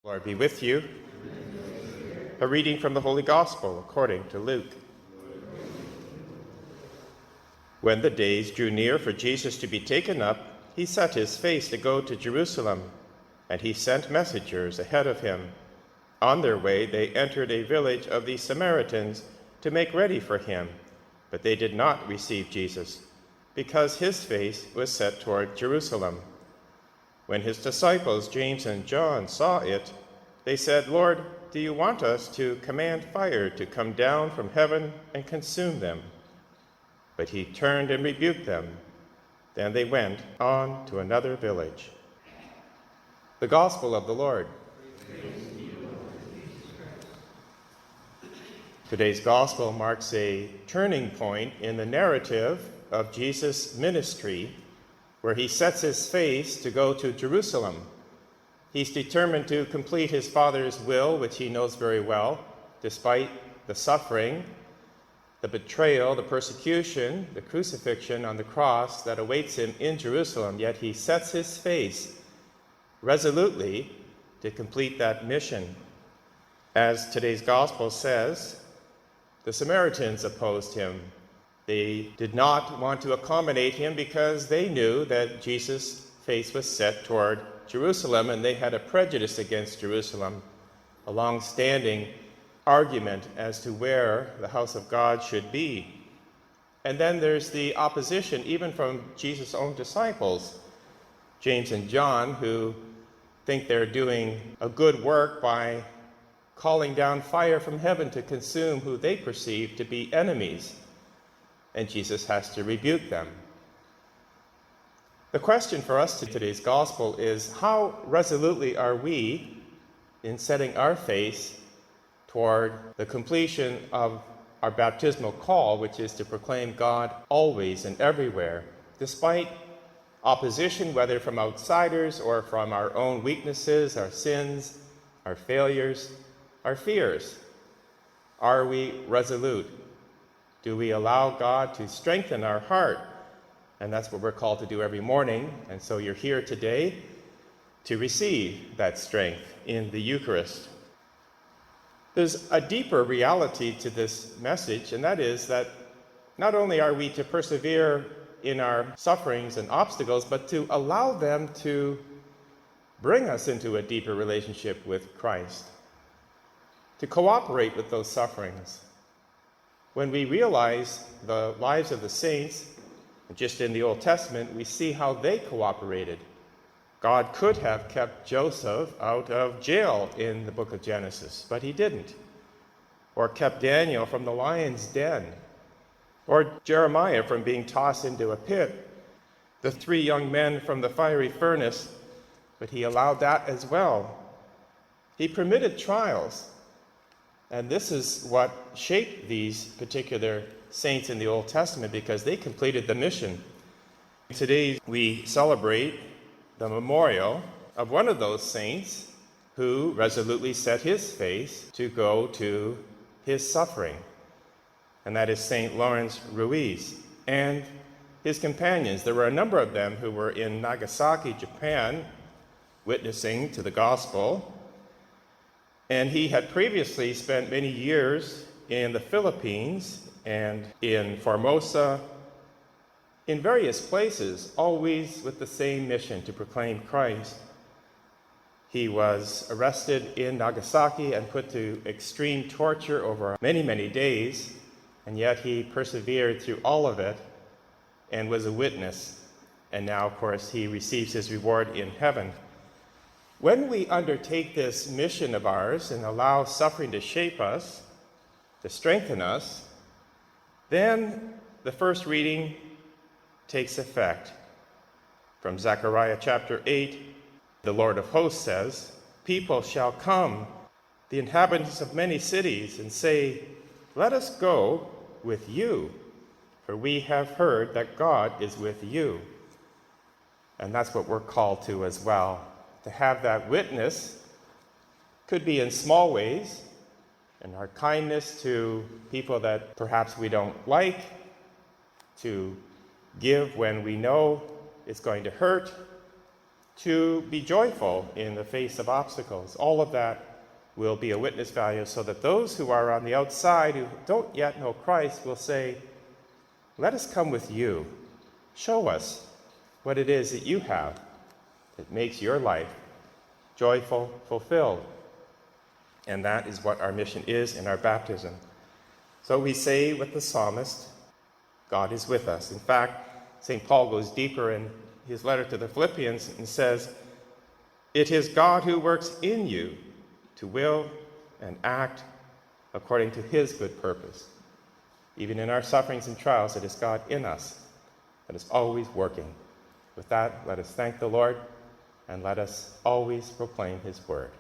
Lord be with you. A reading from the Holy Gospel according to Luke. When the days drew near for Jesus to be taken up, he set his face to go to Jerusalem, and he sent messengers ahead of him. On their way, they entered a village of the Samaritans to make ready for him, but they did not receive Jesus, because his face was set toward Jerusalem. When his disciples, James and John, saw it, they said, "Lord, do you want us to command fire to come down from heaven and consume them?" But he turned and rebuked them. Then they went on to another village. The Gospel of the Lord. Today's Gospel marks a turning point in the narrative of Jesus' ministry, where he sets his face to go to Jerusalem. He's determined to complete his Father's will, which he knows very well, despite the suffering, the betrayal, the persecution, the crucifixion on the cross that awaits him in Jerusalem. Yet he sets his face resolutely to complete that mission. As today's Gospel says, the Samaritans opposed him. They did not want to accommodate him because they knew that Jesus' face was set toward Jerusalem, and they had a prejudice against Jerusalem, a long-standing argument as to where the house of God should be. And then there's the opposition, even from Jesus' own disciples, James and John, who think they're doing a good work by calling down fire from heaven to consume who they perceive to be enemies. And Jesus has to rebuke them. The question for us to today's gospel is, how resolutely are we in setting our face toward the completion of our baptismal call, which is to proclaim God always and everywhere, despite opposition, whether from outsiders or from our own weaknesses, our sins, our failures, our fears? Are we resolute? Do we allow God to strengthen our heart? And that's what we're called to do every morning. And so you're here today to receive that strength in the Eucharist. There's a deeper reality to this message, and that is that not only are we to persevere in our sufferings and obstacles, but to allow them to bring us into a deeper relationship with Christ, to cooperate with those sufferings. When we realize the lives of the saints, just in the Old Testament, we see how they cooperated. God could have kept Joseph out of jail in the book of Genesis, but he didn't. Or kept Daniel from the lion's den. Or Jeremiah from being tossed into a pit. The 3 young men from the fiery furnace, but he allowed that as well. He permitted trials. And this is what shaped these particular saints in the Old Testament, because they completed the mission. Today we celebrate the memorial of one of those saints who resolutely set his face to go to his suffering. And that is St. Lawrence Ruiz and his companions. There were a number of them who were in Nagasaki, Japan, witnessing to the gospel. And he had previously spent many years in the Philippines and in Formosa, in various places, always with the same mission, to proclaim Christ. He was arrested in Nagasaki and put to extreme torture over many, many days, and yet he persevered through all of it and was a witness. And now, of course, he receives his reward in heaven. When we undertake this mission of ours and allow suffering to shape us, to strengthen us, then the first reading takes effect. From Zechariah chapter 8, the Lord of hosts says, "People shall come, the inhabitants of many cities, and say, 'Let us go with you, for we have heard that God is with you.'" And that's what we're called to as well. To have that witness could be in small ways, in our kindness to people that perhaps we don't like, to give when we know it's going to hurt, to be joyful in the face of obstacles. All of that will be a witness value so that those who are on the outside who don't yet know Christ will say, let us come with you. Show us what it is that you have that makes your life joyful, fulfilled. And that is what our mission is in our baptism. So we say with the psalmist, God is with us. In fact, St. Paul goes deeper in his letter to the Philippians and says, it is God who works in you to will and act according to his good purpose. Even in our sufferings and trials, it is God in us that is always working. With that, let us thank the Lord and let us always proclaim his word.